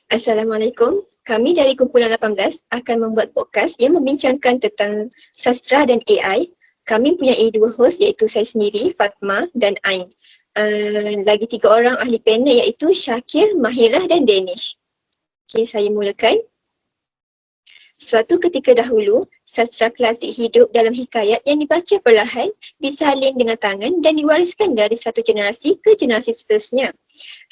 Assalamualaikum. Kami dari Kumpulan 18 akan membuat podcast yang membincangkan tentang sastra dan AI. Kami punya dua host iaitu saya sendiri, Fatma dan Ain. Lagi 3 orang ahli panel iaitu Syakir, Mahirah dan Danish. Okey, saya mulakan. Suatu ketika dahulu, sastra klasik hidup dalam hikayat yang dibaca perlahan, disalin dengan tangan dan diwariskan dari satu generasi ke generasi seterusnya.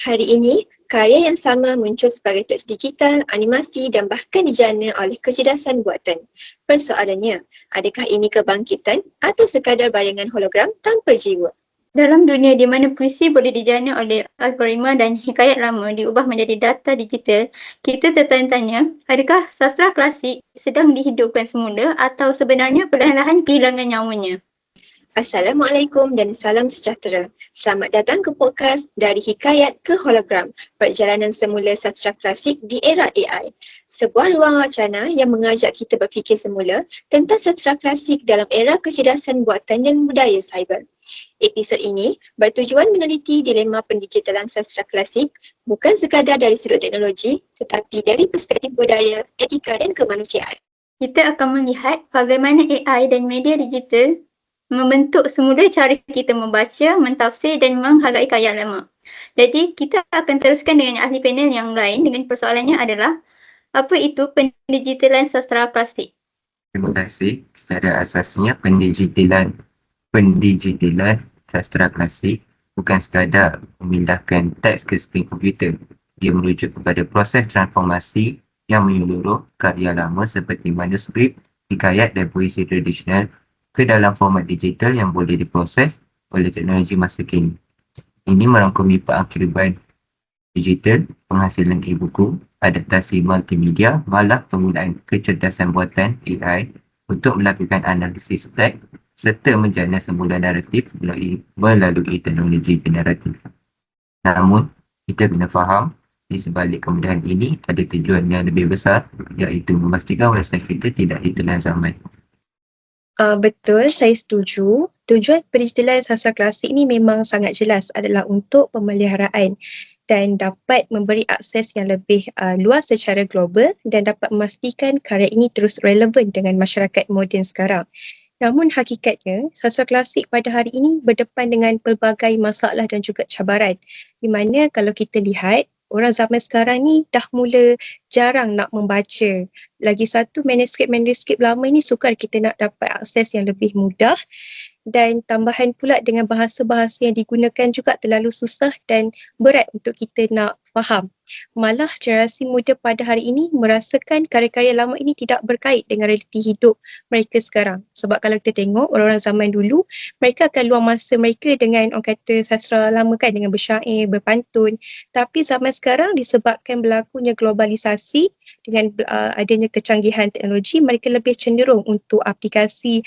Hari ini, karya yang sama muncul sebagai teks digital, animasi dan bahkan dijana oleh kecerdasan buatan. Persoalannya, adakah ini kebangkitan atau sekadar bayangan hologram tanpa jiwa? Dalam dunia di mana puisi boleh dijana oleh algoritma dan hikayat lama diubah menjadi data digital, kita tertanya-tanya, adakah sastra klasik sedang dihidupkan semula atau sebenarnya perlahan-lahan kehilangan nyawanya? Assalamualaikum dan salam sejahtera. Selamat datang ke podcast Dari Hikayat ke Hologram, perjalanan semula sastra klasik di era AI. Sebuah ruang wacana yang mengajak kita berfikir semula tentang sastra klasik dalam era kecerdasan buatan dan budaya cyber. Episod ini bertujuan meneliti dilema pendigitalan sastra klasik bukan sekadar dari sudut teknologi tetapi dari perspektif budaya, etika dan kemanusiaan. Kita akan melihat bagaimana AI dan media digital membentuk semula cara kita membaca, mentafsir dan menghargai karya lama. Jadi, kita akan teruskan dengan ahli panel yang lain dengan persoalannya adalah apa itu pendigitalan sastra klasik? Terima kasih. Secara asasnya pendigitalan sastra klasik bukan sekadar memindahkan teks ke skrin komputer. Dia merujuk kepada proses transformasi yang menyeluruh karya lama seperti manuskrip, hikayat dan puisi tradisional ke dalam format digital yang boleh diproses oleh teknologi masa kini. Ini merangkumi pengakhiran digital, penghasilan e-buku, adaptasi multimedia, malah penggunaan kecerdasan buatan AI untuk melakukan analisis teks serta menjana semula naratif melalui teknologi generatif. Namun, kita kena faham di sebalik kemudahan ini ada tujuan yang lebih besar iaitu memastikan website kita tidak ditelan zaman. Betul, saya setuju. Tujuan pendigitalan sastra klasik ni memang sangat jelas adalah untuk pemeliharaan dan dapat memberi akses yang lebih luas secara global dan dapat memastikan karya ini terus relevan dengan masyarakat moden sekarang. Namun hakikatnya, sastra klasik pada hari ini berdepan dengan pelbagai masalah dan juga cabaran. Di mana kalau kita lihat, orang zaman sekarang ni dah mula jarang nak membaca. Lagi satu, manuskrip lama ni sukar kita nak dapat akses yang lebih mudah dan tambahan pula dengan bahasa-bahasa yang digunakan juga terlalu susah dan berat untuk kita nak faham. Malah generasi muda pada hari ini merasakan karya-karya lama ini tidak berkait dengan realiti hidup mereka sekarang. Sebab kalau kita tengok orang-orang zaman dulu, mereka akan luang masa mereka dengan orang kata sastra lama kan, dengan bersyair, berpantun. Tapi zaman sekarang disebabkan berlakunya globalisasi dengan adanya kecanggihan teknologi, mereka lebih cenderung untuk aplikasi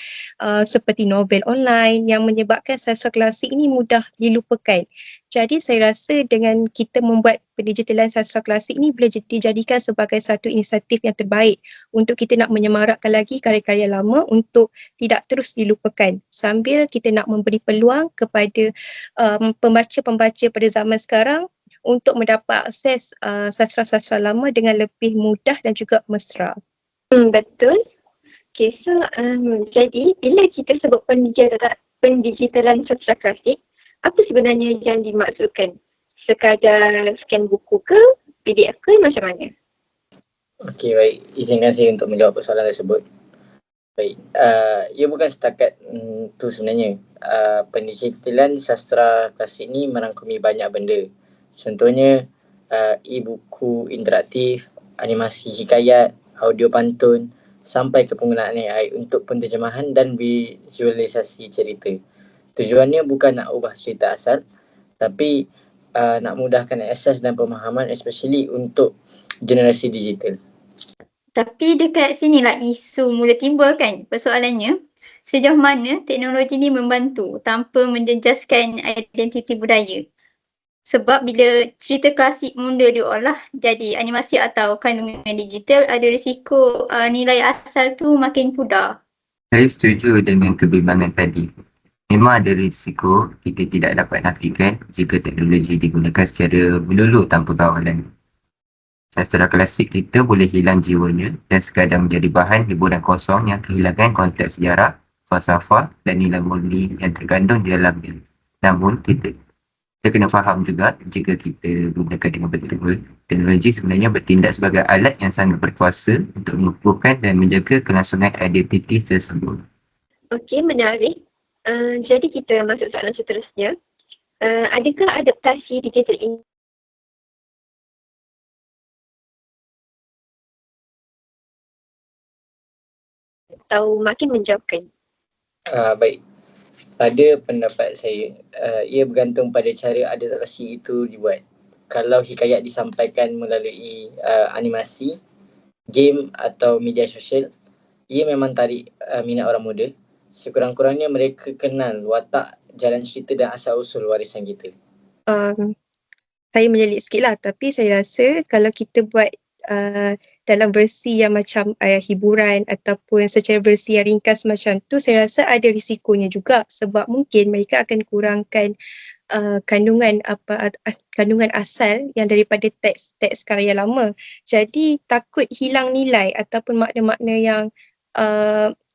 seperti novel online yang menyebabkan sastra klasik ini mudah dilupakan. Jadi saya rasa dengan kita membuat pendigitalan sastra klasik ini boleh dijadikan sebagai satu inisiatif yang terbaik untuk kita nak menyemarakkan lagi karya-karya lama untuk tidak terus dilupakan sambil kita nak memberi peluang kepada pembaca-pembaca pada zaman sekarang untuk mendapat akses sastra-sastra lama dengan lebih mudah dan juga mesra. Betul. Okay, so jadi bila kita sebut pendigitalan sastra klasik, apa sebenarnya yang dimaksudkan? Sekadar scan buku ke, PDF ke, macam mana? Okey, baik. Izinkan saya untuk menjawab persoalan tersebut. Baik, ia bukan setakat tu sebenarnya. Pendigitalan sastra klasik ni merangkumi banyak benda. Contohnya, e-buku interaktif, animasi hikayat, audio pantun, sampai ke penggunaan AI untuk penterjemahan dan visualisasi cerita. Tujuannya bukan nak ubah cerita asal, tapi nak mudahkan akses dan pemahaman, especially untuk generasi digital. Tapi dekat sinilah isu mula timbul kan. Persoalannya, sejauh mana teknologi ni membantu tanpa menjejaskan identiti budaya. Sebab bila cerita klasik mula diolah jadi animasi atau kandungan digital, ada risiko nilai asal tu makin pudar. Saya setuju dengan kebimbangan tadi. Memang ada risiko kita tidak dapat nafikan jika teknologi digunakan secara melulu tanpa kawalan. Sastra klasik kita boleh hilang jiwanya dan sekadar menjadi bahan hiburan kosong yang kehilangan konteks sejarah, falsafah dan nilai murni yang terkandung di dalamnya. Namun, kita kena faham juga jika kita gunakan dengan betul, teknologi sebenarnya bertindak sebagai alat yang sangat berkuasa untuk mengukuhkan dan menjaga kelangsungan identiti tersebut. Okey, menarik. Jadi kita masuk soalan seterusnya. Adakah adaptasi digital ini atau makin menjauhkan? Baik. Pada pendapat saya, ia bergantung pada cara adaptasi itu dibuat. Kalau hikayat disampaikan melalui animasi, game atau media sosial, ia memang tarik minat orang muda. Sekurang-kurangnya mereka kenal watak, jalan cerita dan asal-usul warisan kita. Saya menyelit sikit lah, tapi saya rasa kalau kita buat dalam versi yang macam hiburan ataupun secara versi yang ringkas macam tu, saya rasa ada risikonya juga sebab mungkin mereka akan kurangkan kandungan asal yang daripada teks karya lama. Jadi takut hilang nilai ataupun makna-makna yang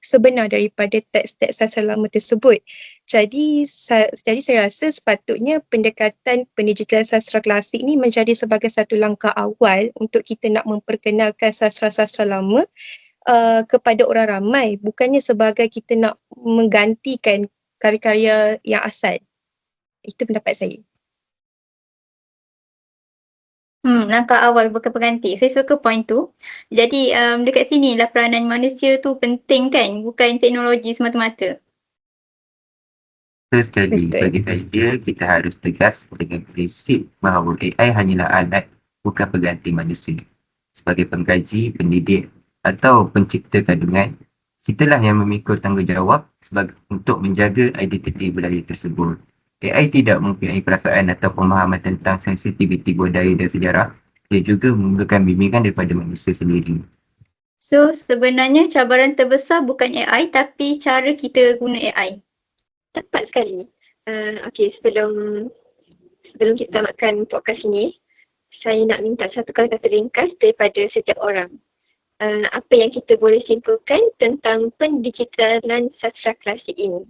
sebenar daripada teks-teks sastra lama tersebut. Jadi saya rasa sepatutnya pendekatan pendigitalan sastra klasik ni menjadi sebagai satu langkah awal untuk kita nak memperkenalkan sastra-sastra lama kepada orang ramai, bukannya sebagai kita nak menggantikan karya-karya yang asal. Itu pendapat saya. Langkah awal bukan pengganti. Saya suka point tu. Jadi dekat sini lah peranan manusia tu penting kan, bukan teknologi semata-mata. Sekali, bagi saya, kita harus tegas dengan prinsip bahawa AI hanyalah alat, bukan pengganti manusia. Sebagai pengkaji, pendidik atau pencipta kandungan, kitalah yang memikul tanggungjawab untuk menjaga identiti budaya tersebut. AI tidak mempunyai perasaan atau pemahaman tentang sensitiviti budaya dan sejarah. Dia juga memerlukan bimbingan daripada manusia sendiri. So sebenarnya cabaran terbesar bukan AI tapi cara kita guna AI. Tepat sekali. Okey, sebelum kita tamatkan podcast ini, saya nak minta satu kata ringkas daripada setiap orang. Apa yang kita boleh simpulkan tentang pendigitalan sastra klasik ini?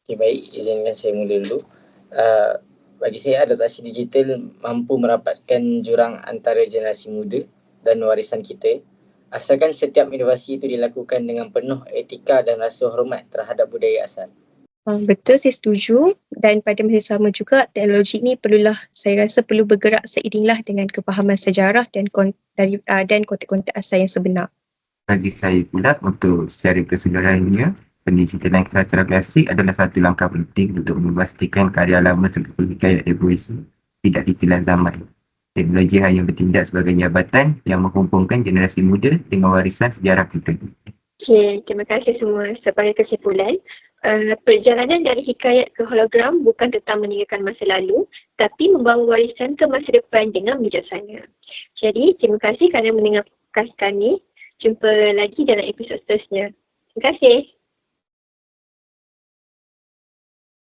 Okay, baik, izinkan saya mula dulu. Bagi saya, adaptasi digital mampu merapatkan jurang antara generasi muda dan warisan kita, asalkan setiap inovasi itu dilakukan dengan penuh etika dan rasa hormat terhadap budaya asal. Betul, saya setuju, dan pada masa sama juga teknologi ini saya rasa perlu bergerak seiringlah dengan kefahaman sejarah dan konteks-konteks asal yang sebenar. Bagi saya pula, untuk secara keseluruhannya, pendigitalan sastra klasik adalah satu langkah penting untuk memastikan karya lama seperti hikayat dan puisi tidak ditelan zaman. Teknologi hanya bertindak sebagai jabatan yang menghubungkan generasi muda dengan warisan sejarah kita. Okay, terima kasih semua. Sebagai kesimpulan, perjalanan dari hikayat ke hologram bukan tentang meninggalkan masa lalu, tapi membawa warisan ke masa depan dengan bijaksana. Jadi, terima kasih kerana mendengar podcast kami. Jumpa lagi dalam episod seterusnya. Terima kasih.